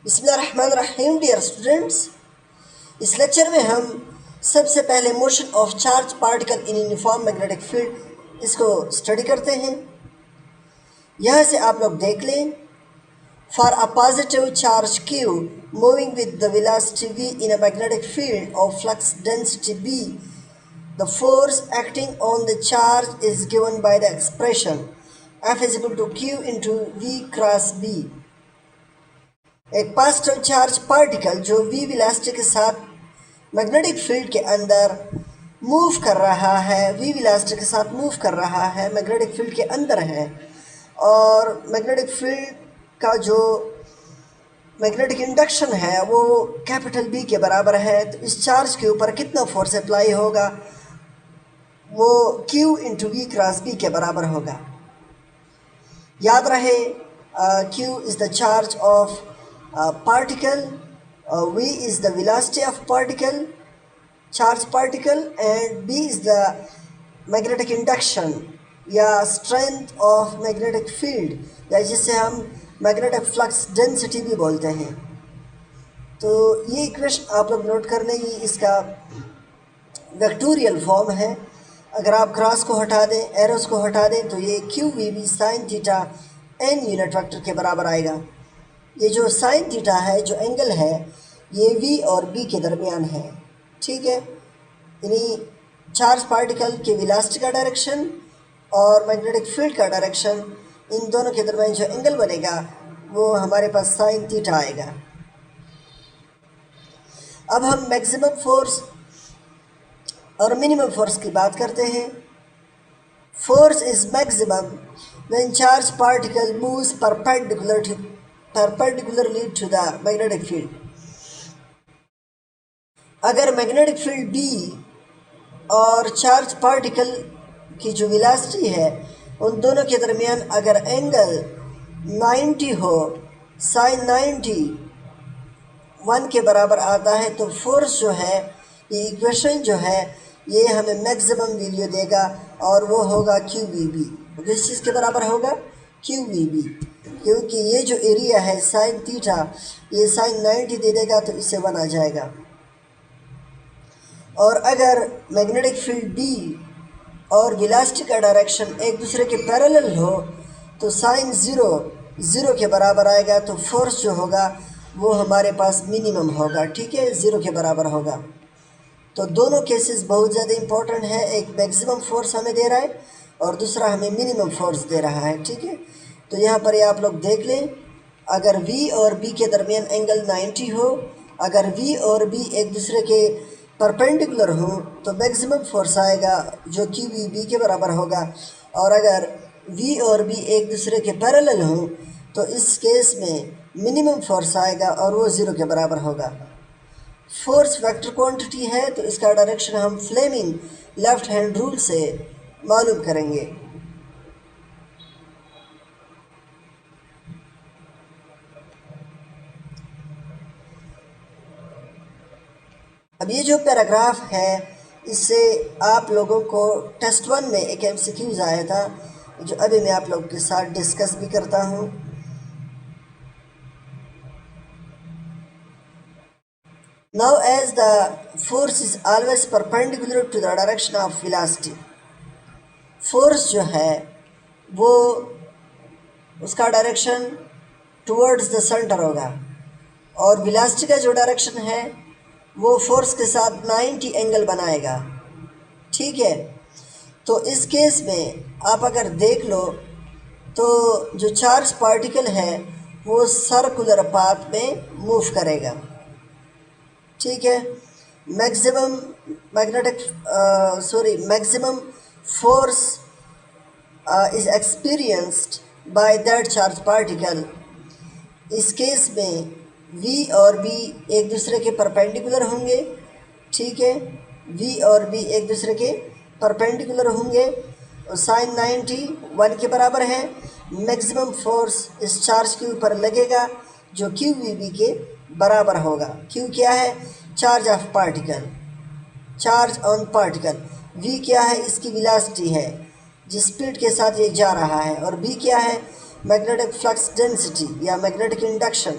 बिस्मिल्लाहिर्रहमानिर्रहीम। Dear students, इस lecture में हम सबसे पहले motion of charge particle in uniform magnetic field इसको स्टडी करते हैं। यहाँ से आप लोग देख लें, for a positive charge Q moving with the velocity v in a magnetic field of flux density B, the force acting on the charge is given by the expression F is equal to Q into V cross B। एक positive charge particle जो v velocity के साथ magnetic field के अंदर move कर रहा है, v velocity के साथ मूव कर रहा है, मैग्नेटिक फील्ड के अंदर है, और मैग्नेटिक फील्ड का जो मैग्नेटिक इंडक्शन है वो कैपिटल B के बराबर है। तो इस चार्ज के ऊपर कितना फोर्स अप्लाई होगा, वो Q into V cross B के बराबर होगा। याद रहे, Q is the charge of particle, V is the velocity of particle, charge particle, and B is the magnetic induction या strength of magnetic field, या जिसे हम magnetic flux density भी बोलते हैं। तो ये इक्वेशन आप लोग नोट कर लें, ये इसका वेक्टोरियल फॉर्म है। अगर आप क्रॉस को हटा दें, एरोस को हटा दें, तो ये Q V B sine theta N unit vector के बराबर आएगा। ये जो साइन थीटा है, जो एंगल है, ये V और B के दरमियान है, ठीक है। यानी चार्ज पार्टिकल के वेलोसिटी का डायरेक्शन और मैग्नेटिक फील्ड का डायरेक्शन, इन दोनों के दरमियान जो एंगल बनेगा वो हमारे पास साइन थीटा आएगा। अब हम मैक्सिमम फोर्स और मिनिमम फोर्स की बात करते हैं। Force is maximum when charge particle moves perpendicularly to the magnetic field। अगर मैग्नेटिक फील्ड B और चार्ज पार्टिकल की जो वेलोसिटी है, उन दोनों के दरमियान अगर एंगल 90 हो, साइन 90 1 के बराबर आता है, तो फोर्स जो है, ये इक्वेशन जो है, ये हमें मैक्सिमम वैल्यू देगा और वो होगा QVB। किस चीज़ के बराबर होगा? QVB, क्योंकि ये जो एरिया है साइन थीटा, ये साइन 90 दे देगा तो इससे 1 आ जाएगा। और अगर मैग्नेटिक फील्ड B और वेलोसिटी का डायरेक्शन एक दूसरे के पैरेलल हो, तो साइन 0 के बराबर आएगा, तो फोर्स जो होगा वो हमारे पास मिनिमम होगा, ठीक है, 0 के बराबर होगा। तो दोनों केसेस बहुत ज़्यादा इंपॉर्टेंट है। एक मैक्सिमम फोर्स हमें दे रहा है और दूसरा हमें मिनिमम फोर्स दे रहा है, ठीक है। तो यहाँ पर ये आप लोग देख लें, अगर V और B के दरमियान एंगल 90 हो, अगर V और B एक दूसरे के परपेंडिकुलर हो, तो मैक्सिमम फोर्स आएगा जो कि QVB के बराबर होगा। और अगर V और B एक दूसरे के पैरेलल हो, तो इस केस में मिनिमम फोर्स आएगा और वो 0 के बराबर होगा। फोर्स वेक्टर क्वांटिटी है, तो इसका डायरेक्शन हम फ्लेमिंग लेफ्ट हैंड रूल से मालूम करेंगे। अब ये जो पैराग्राफ है, इससे आप लोगों को टेस्ट 1 में एक MCQs आया था, जो अभी मैं आप लोगों के साथ डिस्कस भी करता हूँ। Now as the force is always perpendicular to the direction of velocity, force जो है वो उसका डायरेक्शन टुवर्ड्स द सेंटर होगा, और वेलोसिटी का जो डायरेक्शन है वो फोर्स के साथ 90 एंगल बनाएगा, ठीक है। तो इस केस में आप अगर देख लो, तो जो चार्ज पार्टिकल है वो सर्कुलर पाथ में मूव करेगा, ठीक है। Maximum maximum force is experienced by that charge particle. इस केस में V और B एक दूसरे के परपेंडिकुलर होंगे, ठीक है। V और B एक दूसरे के परपेंडिकुलर होंगे और साइन 90 1 के बराबर है। मैक्सिमम फोर्स इस चार्ज के ऊपर लगेगा जो QVB के बराबर होगा। Q क्या है? Charge of particle, charge on particle. V क्या है? इसकी वेलोसिटी है, जिस स्पीड के साथ ये जा रहा है। और B क्या है? मैग्नेटिक फ्लक्स डेंसिटी या मैग्नेटिक इंडक्शन।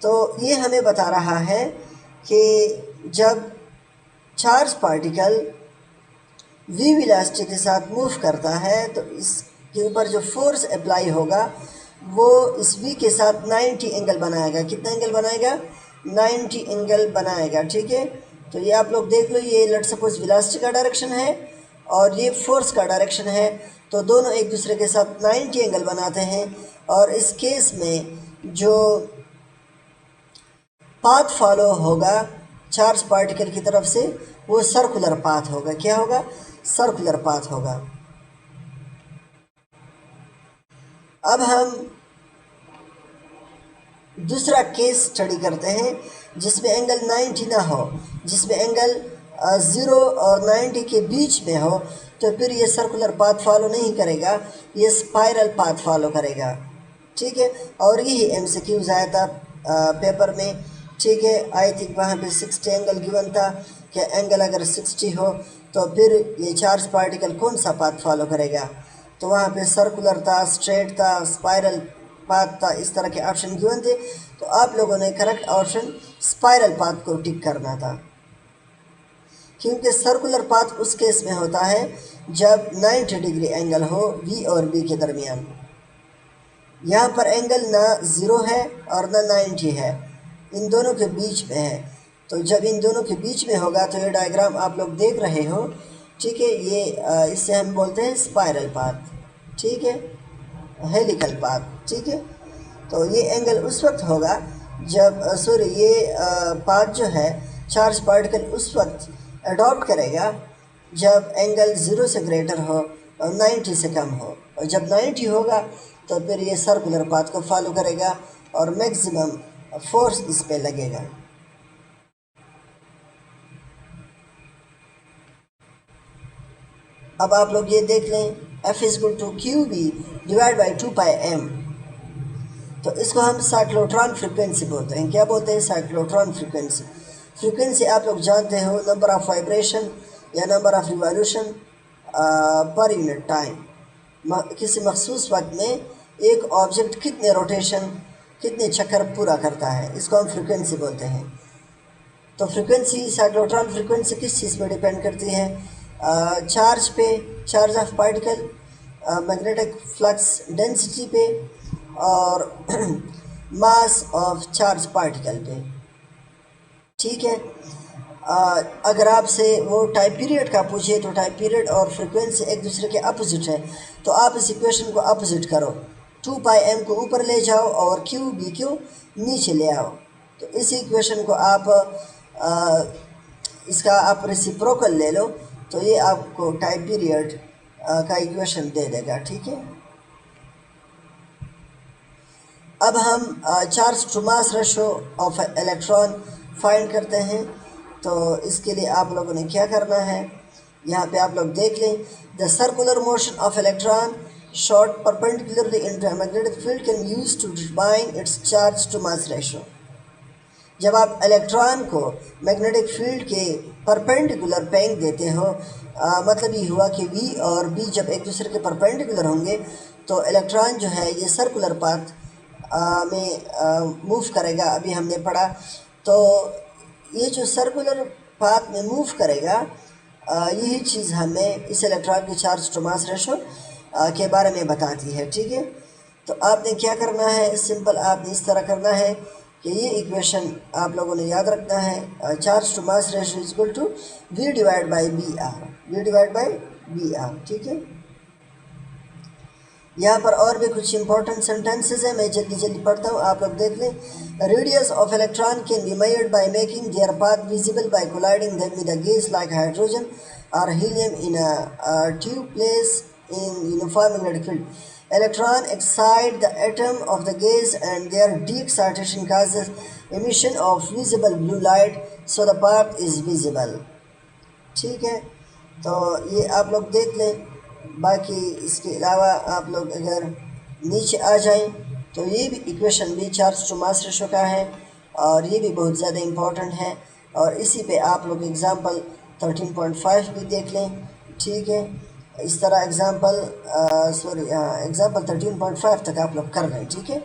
तो ये हमें बता रहा है कि जब चार्ज पार्टिकल वी वेलोसिटी के साथ मूव करता है तो इसके ऊपर जो फोर्स अप्लाई होगा वो इस वी के साथ 90 एंगल बनाएगा। कितना एंगल बनाएगा? 90 एंगल बनाएगा। ठीक है, तो ये आप लोग देख लो, ये लेट सपोज वेलोसिटी का डायरेक्शन है और ये फोर्स का डायरेक्शन है, तो दोनों एक दूसरे के साथ 90 एंगल बनाते हैं। और इस केस में जो पाथ फॉलो होगा चार्ज पार्टिकल की तरफ से वो सर्कुलर पाथ होगा। क्या होगा? सर्कुलर पाथ होगा। अब हम दूसरा केस स्टडी करते हैं जिसमें एंगल 90 ना हो, जिसमें एंगल 0 और 90 के बीच में हो, तो फिर ये सर्कुलर पाथ फॉलो नहीं करेगा, ये स्पाइरल पाथ फॉलो करेगा। ठीक है, और यही एमसीक्यूज आया था पेपर में। ठीक है, आई थिंक वहाँ पे 60 एंगल गिवन था कि एंगल अगर 60 हो तो फिर ये चार्ज पार्टिकल कौन सा पाथ फॉलो करेगा। तो वहाँ पे सर्कुलर था, स्ट्रेट था, स्पाइरल पाथ था, इस तरह के ऑप्शन गिवन थे। तो आप लोगों ने करेक्ट ऑप्शन स्पाइरल पाथ को टिक करना था, क्योंकि सर्कुलर पाथ उस केस में होता है जब 90 डिग्री एंगल हो वी और बी के दरमियान। यहाँ पर एंगल ना 0 है और ना 90 है, इन दोनों के बीच में है। तो जब इन दोनों के बीच में होगा तो ये डायग्राम आप लोग देख रहे हो। ठीक है, ये इससे हम बोलते हैं स्पाइरल पाथ। ठीक है, हेलिकल पाथ। ठीक है, तो ये एंगल उस वक्त होगा जब ये पाथ जो है चार्ज पार्टिकल उस वक्त अडॉप्ट करेगा जब एंगल 0 से ग्रेटर हो और 90 से कम हो। और जब 90 होगा तो फिर ये सर्कुलर पाथ को फॉलो करेगा और मैक्सिमम फोर्स इस पे लगेगा। अब आप लोग ये देख लें, F = QB divide by 2πm। तो इसको हम साइक्लोट्रॉन फ्रीक्वेंसी बोलते हैं। क्या बोलते हैं? Cyclotron frequency. फ्रीक्वेंसी आप लोग जानते हो, नंबर ऑफ वाइब्रेशन या number of revolution per unit time. किसी मखसूस वक्त में एक ऑब्जेक्ट कितने रोटेशन, कितने चक्कर पूरा करता है, इसको हम फ्रीक्वेंसी बोलते हैं। तो फ्रीक्वेंसी, साइक्लोट्रॉन फ्रीक्वेंसी किस चीज़ पे डिपेंड करती है? चार्ज पे, charge of particle, magnetic flux density पे और मास ऑफ चार्ज पार्टिकल पे। ठीक है, अगर आपसे वो टाइम पीरियड का पूछे तो टाइम पीरियड और फ्रीक्वेंसी एक दूसरे के अपोजिट है, तो आप इस इक्वेशन को अपोजिट करो, 2πm को ऊपर ले जाओ और QB को नीचे ले आओ। तो इस इक्वेशन को आप इसका आप रेसिप्रोकल ले लो तो ये आपको टाइम पीरियड का इक्वेशन दे देगा। ठीक है, अब हम charge to mass ratio of electron find करते हैं। तो इसके लिए आप लोगों ने क्या करना है, यहाँ पे आप लोग देख लें, the circular motion of electron shot perpendicularly into a magnetic field can use to define its charge to mass ratio. जब आप इलेक्ट्रॉन को मैग्नेटिक फील्ड के परपेंडिकुलर फेंक देते हो, मतलब ये हुआ कि V और B जब एक दूसरे के परपेंडिकुलर होंगे तो इलेक्ट्रॉन जो है ये सर्कुलर पाथ में मूव करेगा। अभी हमने पढ़ा, तो ये जो सर्कुलर पाथ में मूव करेगा यही चीज़ हमें इस इलेक्ट्रॉन के चार्ज टू मास रेशो के बारे में बताती है। ठीक है, तो आपने क्या करना है, सिंपल आपने इस तरह करना है कि ये इक्वेशन आप लोगों ने याद रखना है, charge to mass ratio equal to V divide by B R. ठीक है, यहाँ पर और भी कुछ इंपॉर्टेंट सेंटेंसेस हैं, मैं जल्दी जल्दी पढ़ता हूँ, आप लोग देख लें। Radius of electron can be measured by making their path visible by colliding them with a gas like hydrogen or helium in a tube placed in uniform magnetic field. Electron excite the atom of the gas and their de-excitation causes emission of visible blue light, so the path is visible। ठीक है, तो ये आप लोग देख लें। बाकी इसके अलावा आप लोग अगर नीचे आ जाएं तो ये भी इक्वेशन भी चार्ज टू मास रेशो का है और ये भी बहुत ज़्यादा इम्पोर्टेंट है, और इसी पे आप लोग एग्ज़ाम्पल 13.5 भी देख लें। ठीक है, इस तरह एग्ज़ाम्पल 13.5 तक आप लोग कर लें। ठीक है।